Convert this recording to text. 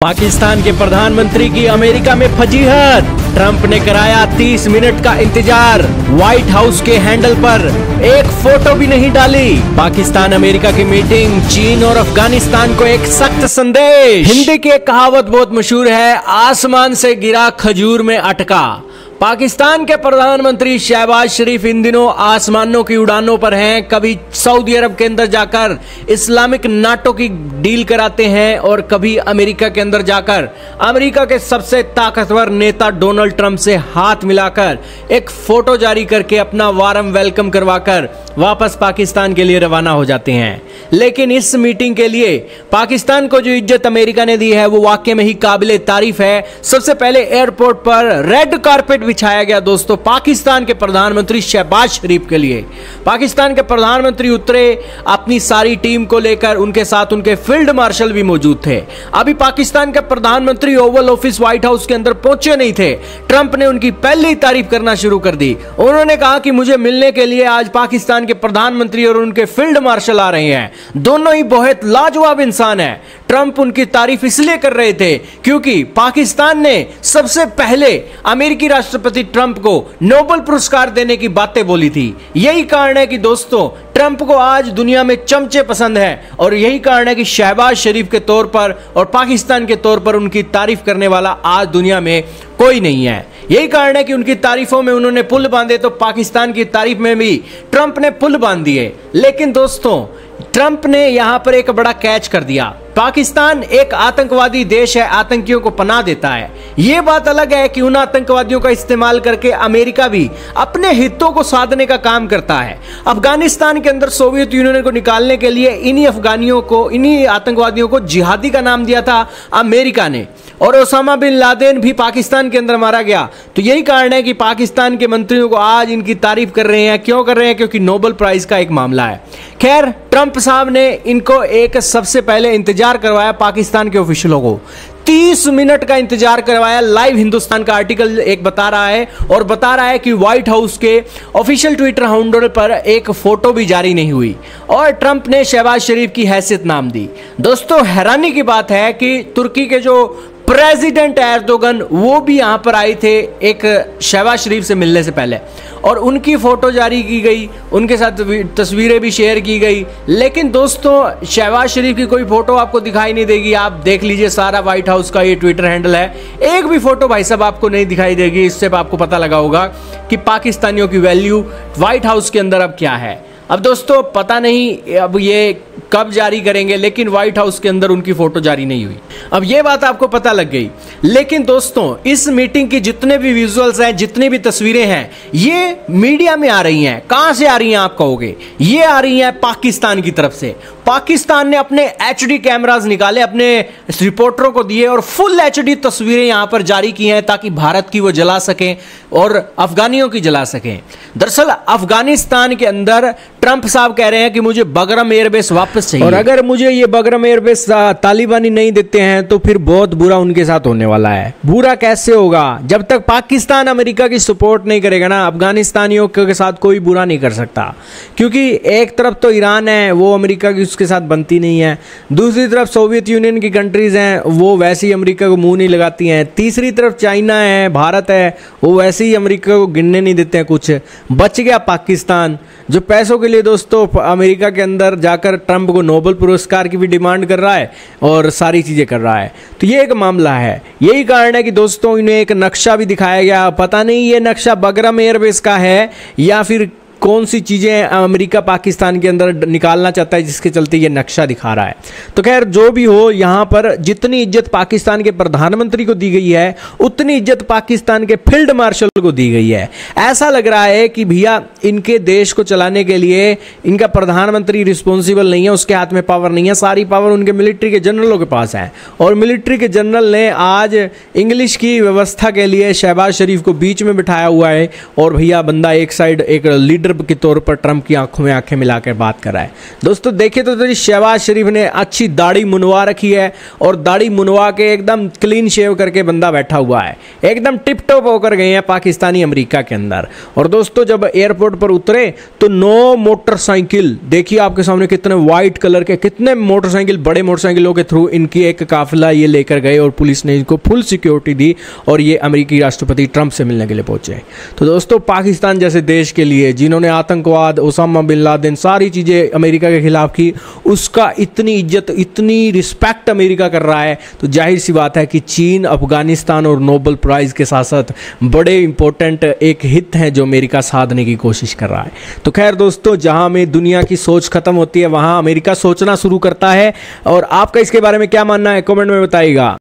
पाकिस्तान के प्रधानमंत्री की अमेरिका में फजीहत। ट्रंप ने कराया 30 मिनट का इंतजार। व्हाइट हाउस के हैंडल पर एक फोटो भी नहीं डाली। पाकिस्तान अमेरिका की मीटिंग, चीन और अफगानिस्तान को एक सख्त संदेश। हिंदी की एक कहावत बहुत मशहूर है, आसमान से गिरा खजूर में अटका। पाकिस्तान के प्रधानमंत्री शहबाज शरीफ इन दिनों आसमानों की उड़ानों पर हैं। कभी सऊदी अरब के अंदर जाकर इस्लामिक नाटो की डील कराते हैं और कभी अमेरिका के अंदर जाकर अमेरिका के सबसे ताकतवर नेता डोनाल्ड ट्रंप से हाथ मिलाकर एक फोटो जारी करके अपना वार्म वेलकम करवाकर वापस पाकिस्तान के लिए रवाना हो जाते हैं। लेकिन इस मीटिंग के लिए पाकिस्तान को जो इज्जत अमेरिका ने दी है वो वाकई में ही काबिले तारीफ है। सबसे पहले एयरपोर्ट पर रेड कारपेट बिछाया गया दोस्तों पाकिस्तान के प्रधानमंत्री शहबाज शरीफ के लिए। पाकिस्तान के प्रधानमंत्री उतरे अपनी सारी टीम को लेकर, उनके साथ उनके फील्ड मार्शल भी मौजूद थे। अभी पाकिस्तान के प्रधानमंत्री ओवल ऑफिस व्हाइट हाउस के अंदर पहुंचे नहीं थे, ट्रंप ने उनकी पहले ही तारीफ करना शुरू कर दी। उन्होंने कहा कि मुझे मिलने के लिए आज पाकिस्तान के प्रधानमंत्री और उनके फील्ड मार्शल आ रहे हैं, दोनों ही बहुत लाजवाब इंसान है। ट्रंप उनकी तारीफ इसलिए कर रहे थे क्योंकि पाकिस्तान ने सबसे पहले अमेरिकी राष्ट्रपति ट्रंप को नोबेल पुरस्कार देने की बातें बोली थी। यही कारण है कि दोस्तों ट्रंप को आज दुनिया में चमचे पसंद है और यही कारण है कि शहबाज शरीफ के तौर पर और पाकिस्तान के तौर पर उनकी तारीफ करने वाला आज दुनिया में कोई नहीं है। यही कारण है कि उनकी तारीफों में उन्होंने पुल बांधे तो पाकिस्तान की तारीफ में भी ट्रंप ने पुल बांध दिए। लेकिन दोस्तों ट्रंप ने यहां पर एक बड़ा कैच कर दिया। पाकिस्तान एक आतंकवादी देश है, आतंकियों को पनाह देता है। यह बात अलग है कि उन आतंकवादियों का इस्तेमाल करके अमेरिका भी अपने हितों को साधने का काम करता है। अफगानिस्तान के अंदर सोवियत यूनियन को निकालने के लिए इन्हीं आतंकवादियों को जिहादी का नाम दिया था अमेरिका ने, और ओसामा बिन लादेन भी पाकिस्तान के अंदर मारा गया। तो यही कारण है कि पाकिस्तान के मंत्रियों को आज इनकी तारीफ कर रहे हैं। क्यों कर रहे हैं? क्योंकि नोबेल प्राइज का एक मामला है। खैर, ट्रंप साहब ने इनको एक सबसे पहले इंतजार करवाया पाकिस्तान के ऑफिशियलों को, 30 मिनट का इंतजार करवाया। लाइव हिंदुस्तान का आर्टिकल एक बता रहा है और बता रहा है कि व्हाइट हाउस के ऑफिशियल ट्विटर हैंडल पर एक फोटो भी जारी नहीं हुई और ट्रंप ने शहबाज शरीफ की हैसियत नाम दी। दोस्तों हैरानी की बात है कि तुर्की के जो प्रेसिडेंट एर्दोगन वो भी यहां पर आए थे एक शहबाज शरीफ से मिलने से पहले, और उनकी फोटो जारी की गई, उनके साथ तस्वीरें भी शेयर की गई। लेकिन दोस्तों शहबाज शरीफ की कोई फोटो आपको दिखाई नहीं देगी। आप देख लीजिए, सारा व्हाइट हाउस का ये ट्विटर हैंडल है, एक भी फोटो भाई साहब आपको नहीं दिखाई देगी। इससे आपको पता लगा होगा कि पाकिस्तानियों की वैल्यू व्हाइट हाउस के अंदर अब क्या है। अब दोस्तों पता नहीं अब ये कब जारी करेंगे, लेकिन व्हाइट हाउस के अंदर उनकी फोटो जारी नहीं हुई। अब ये बात आपको पता लग गई। लेकिन दोस्तों इस मीटिंग की जितने भी विजुअल्स हैं, जितनी भी तस्वीरें हैं, ये मीडिया में आ रही हैं। कहां से आ रही हैं आप कहोगे? ये आ रही हैं पाकिस्तान की तरफ से। पाकिस्तान ने अपने HD कैमरास निकाले, अपने रिपोर्टरों को दिए और फुल HD तस्वीरें यहां पर जारी की हैं ताकि भारत की वो जला सकें और अफगानियों की जला सकें। दरअसल अफगानिस्तान के अंदर ट्रंप साहब कह रहे हैं कि मुझे बगरम एयरबेस वापस चाहिए, और अगर मुझे ये बगरम एयरबेस तालिबानी नहीं देते हैं तो फिर बहुत बुरा उनके साथ होने वाला है। बुरा कैसे होगा? जब तक पाकिस्तान अमेरिका की सपोर्ट नहीं करेगा ना, अफगानिस्तानियों के साथ कोई बुरा नहीं कर सकता। क्योंकि एक तरफ तो ईरान है, वो अमेरिका की उसके साथ बनती नहीं है। दूसरी तरफ सोवियत यूनियन की कंट्रीज हैं, वो वैसे ही अमेरिका को मुंह नहीं लगाती हैं। तीसरी तरफ चाइना है, भारत है, वो वैसे ही अमेरिका को गिनने नहीं देते हैं कुछ। बच गया पाकिस्तान, जो पैसों के लिए दोस्तों अमेरिका के अंदर जाकर ट्रंप को नोबेल पुरस्कार की भी डिमांड कर रहा है और सारी चीज़ें कर रहा है। तो ये एक मामला है। यही कारण है कि दोस्तों इन्हें एक नक्शा भी दिखाया गया। पता नहीं ये नक्शा बगरम एयरबेस का है या फिर कौन सी चीज़ें अमेरिका पाकिस्तान के अंदर निकालना चाहता है जिसके चलते ये नक्शा दिखा रहा है। तो खैर जो भी हो, यहाँ पर जितनी इज्जत पाकिस्तान के प्रधानमंत्री को दी गई है उतनी इज्जत पाकिस्तान के फील्ड मार्शल को दी गई है। ऐसा लग रहा है कि भैया इनके देश को चलाने के लिए इनका प्रधानमंत्री रिस्पॉन्सिबल नहीं है, उसके हाथ में पावर नहीं है। सारी पावर उनके मिलिट्री के जनरलों के पास है और मिलिट्री के जनरल ने आज इंग्लिश की व्यवस्था के लिए शहबाज शरीफ को बीच में बिठाया हुआ है और भैया बंदा एक साइड एक लीडर लीडर के तौर पर ट्रंप की आंखों में आंखें मिलाकर बात कर रहा है। दोस्तों देखिए तो शहबाज शरीफ ने अच्छी दाढ़ी मुनवा रखी है और दाढ़ी मुनवा के एकदम क्लीन शेव करके बंदा बैठा हुआ है, एकदम टिप टॉप होकर गए हैं पाकिस्तानी अमेरिका के अंदर। और दोस्तों जब एयरपोर्ट पर उतरे तो 9 मोटरसाइकिल, देखिए आपके सामने कितने व्हाइट कलर के, कितने मोटरसाइकिल, बड़े मोटरसाइकिलों के थ्रू इनकी एक काफिला ये लेकर गए और पुलिस ने इनको फुल सिक्योरिटी दी और ये अमेरिकी राष्ट्रपति ट्रंप से मिलने के लिए पहुंचे। तो दोस्तों पाकिस्तान जैसे देश के लिए जिन्होंने आतंकवाद, ओसामा बिन लादेन, सारी चीजें अमेरिका के खिलाफ की, उसका इतनी इज्जत, इतनी रिस्पेक्ट अमेरिका कर रहा है, तो जाहिर सी बात है कि चीन, अफगानिस्तान और नोबेल प्राइज के साथ साथ बड़े इंपॉर्टेंट एक हित हैं जो अमेरिका साधने की कोशिश कर रहा है। तो खैर दोस्तों, जहां में दुनिया की सोच खत्म होती है वहां अमेरिका सोचना शुरू करता है। और आपका इसके बारे में क्या मानना है कमेंट में बताइएगा।